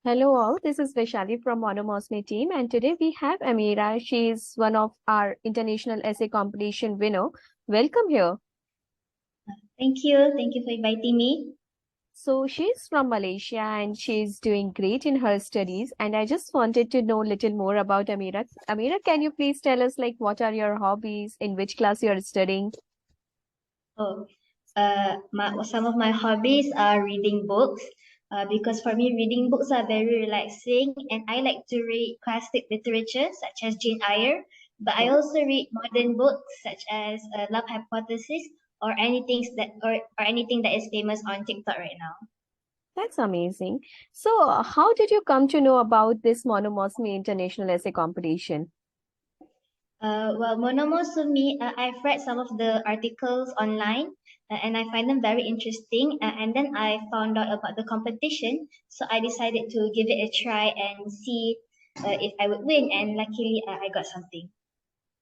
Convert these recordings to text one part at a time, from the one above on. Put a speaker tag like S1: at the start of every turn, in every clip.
S1: Hello all, this is Vaishali from Monomousumi team and today we have Amira. She is one of our international essay competition winner. Welcome here.
S2: Thank you. Thank you for inviting me.
S1: So she's from Malaysia and she's doing great in her studies and I just wanted to know a little more about Amira. Amira, can you please tell us like what are your hobbies, in which class you are studying?
S2: Oh, some of my hobbies are reading books. Because for me, reading books are very relaxing, and I like to read classic literature such as Jane Eyre. But I
S1: Oh,
S2: also read modern books such as Love Hypothesis or anything that is famous on TikTok right now.
S1: that's amazing. So how did you come to know about this Monomousumi International Essay Competition?
S2: Well, Monomousumi, I've read some of the articles online and I find them very interesting. And then I found out about the competition. So I decided to give it a try and see if I would win. And luckily, I got something.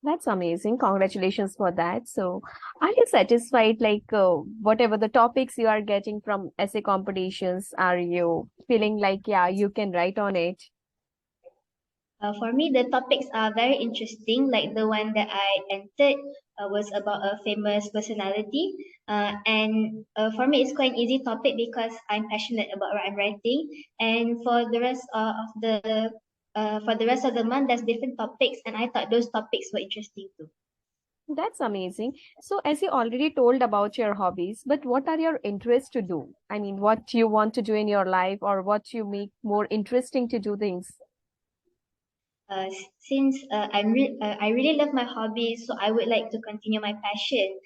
S1: That's amazing. Congratulations for that. So, are you satisfied, like, whatever the topics you are getting from essay competitions, are you feeling like, yeah, you can write on it?
S2: For me, the topics are very interesting. Like the one that I entered was about a famous personality. And for me, it's quite an easy topic because I'm passionate about what I'm writing. And for the rest of the month, there's different topics, and I thought those topics were interesting too.
S1: That's amazing. So, as you already told about your hobbies, but what are your interests to do? I mean, what you want to do in your life or what you make more interesting to do things?
S2: Since I really love my hobby, so I would like to continue my passion.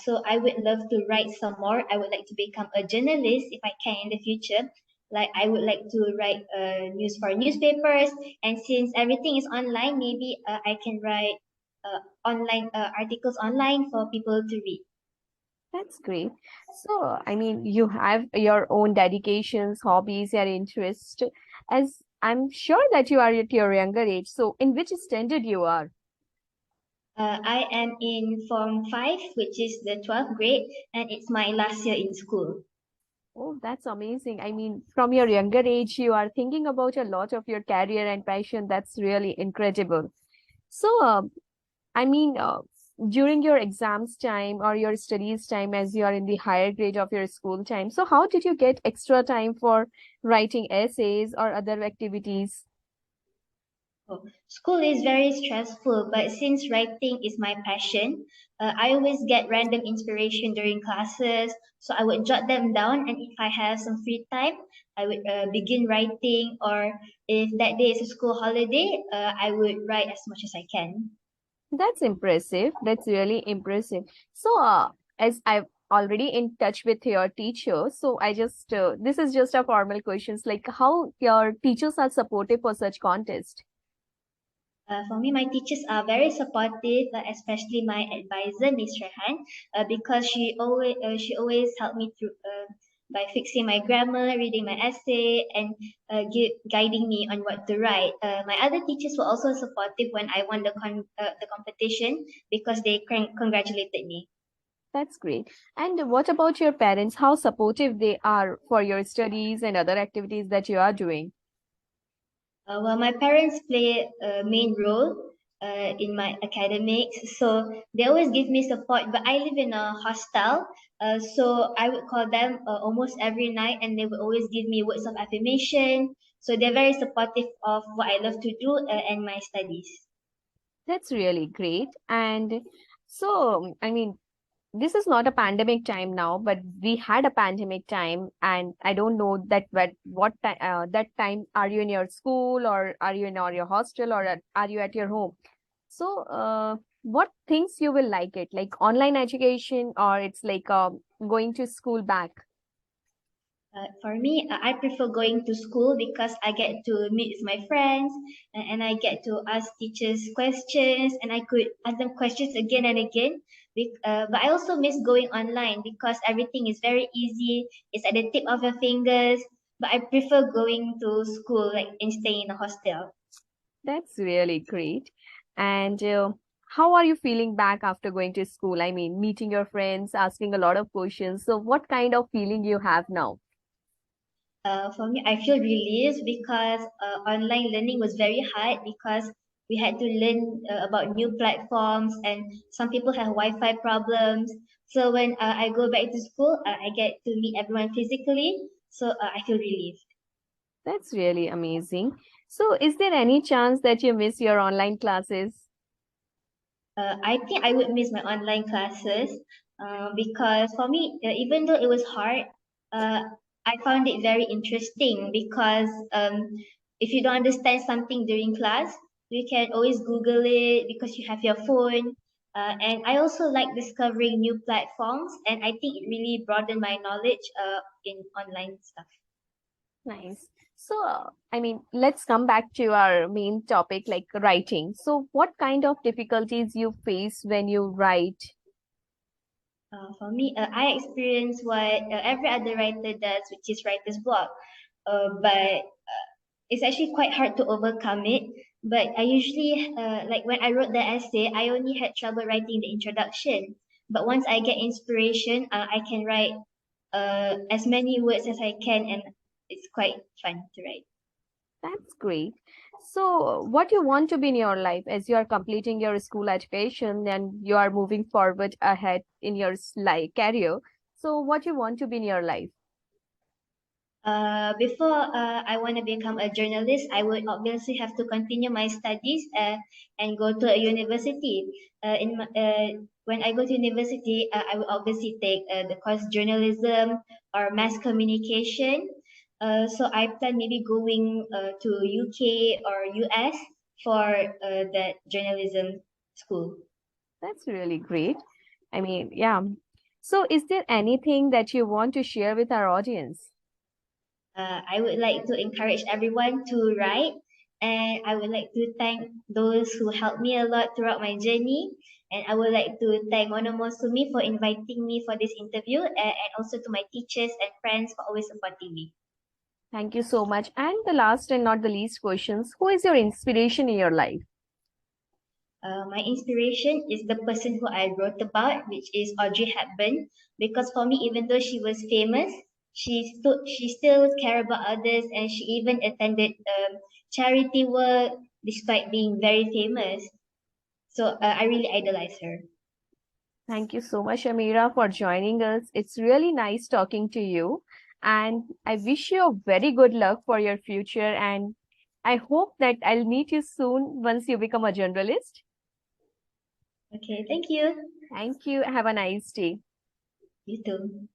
S2: So I would love to write some more. I would like to become a journalist if I can in the future. Like I would like to write news for newspapers, and since everything is online, maybe I can write online articles online for people to read.
S1: That's great. So, I mean, you have your own dedications, hobbies, your interest. As I'm sure that you are at your younger age. So, in which standard you are?
S2: I am in Form 5, which is the 12th grade, and it's my last year in school.
S1: Oh, that's amazing. I mean, from your younger age, you are thinking about a lot of your career and passion. That's really incredible. So, I mean, during your exams time or your studies time, as you are in the higher grade of your school time, so how did you get extra time for writing essays or other activities?
S2: Oh, school is very stressful, but since writing is my passion, I always get random inspiration during classes. So I would jot them down, and if I have some free time, I would begin writing. Or if that day is a school holiday, I would write as much as I can.
S1: That's impressive. That's really impressive. So, as I've already in touch with your teacher, so I just this is just a formal questions like how your teachers are supportive for such contest.
S2: For me, my teachers are very supportive, especially my advisor, Miss Rehan, because she always helped me through by fixing my grammar, reading my essay, and guiding me on what to write. My other teachers were also supportive when I won the competition because they congratulated me.
S1: That's great. And what about your parents? How supportive they are for your studies and other activities that you are doing?
S2: Well, my parents play a main role in my academics, so they always give me support. But I live in a hostel, so I would call them almost every night, and they would always give me words of affirmation. So they're very supportive of what I love to do and my studies.
S1: That's really great. And so, I mean, this is not a pandemic time now, but we had a pandemic time, and I don't know that what time that time are you in your school or are you in or your hostel or are you at your home? So, what things you will like it, like online education or it's like going to school back?
S2: For me, I prefer going to school because I get to meet with my friends and I get to ask teachers questions and I could ask them questions again and again. But I also miss going online because everything is very easy. It's at the tip of your fingers. But I prefer going to school like and staying in a hostel.
S1: That's really great. And how are you feeling back after going to school? I mean, meeting your friends, asking a lot of questions. So, what kind of feeling you have now?
S2: For me, I feel relieved because online learning was very hard because we had to learn about new platforms and some people have Wi-Fi problems. So when I go back to school, I get to meet everyone physically. So I feel relieved.
S1: That's really amazing. So, is there any chance that you miss your online classes?
S2: I think I would miss my online classes because for me, even though it was hard, uh, I found it very interesting because if you don't understand something during class, you can always Google it because you have your phone. And I also like discovering new platforms, and I think it really broadened my knowledge in online stuff.
S1: Nice. So, let's come back to our main topic, like writing. So, what kind of difficulties you face when you write?
S2: For me, I experience what every other writer does, which is writer's block. But it's actually quite hard to overcome it. But I usually, like when I wrote the essay, I only had trouble writing the introduction. But once I get inspiration, I can write as many words as I can, and it's quite fun to write.
S1: That's great. So, what you want to be in your life as you are completing your school education and you are moving forward ahead in your life career? So, what you want to be in your life?
S2: Before I want to become a journalist, I would obviously have to continue my studies and go to a university. When I go to university, I will obviously take the course journalism or mass communication. So I plan maybe going to UK or US for that journalism school.
S1: That's really great. Yeah. So, is there anything that you want to share with our audience?
S2: I would like to encourage everyone to write, and I would like to thank those who helped me a lot throughout my journey. And I would like to thank Monomousumi for inviting me for this interview, and also to my teachers and friends for always supporting me.
S1: Thank you so much. And the last and not the least questions, who is your inspiration in your life?
S2: My inspiration is the person who I wrote about, which is Audrey Hepburn, because for me, even though she was famous, she still cared about others, and she even attended charity work despite being very famous. So I really idolize her.
S1: Thank you so much, Amira, for joining us. It's really nice talking to you. And I wish you a very good luck for your future. And I hope that I'll meet you soon once you become a journalist.
S2: Okay, thank you.
S1: Thank you. Have a nice day.
S2: You too.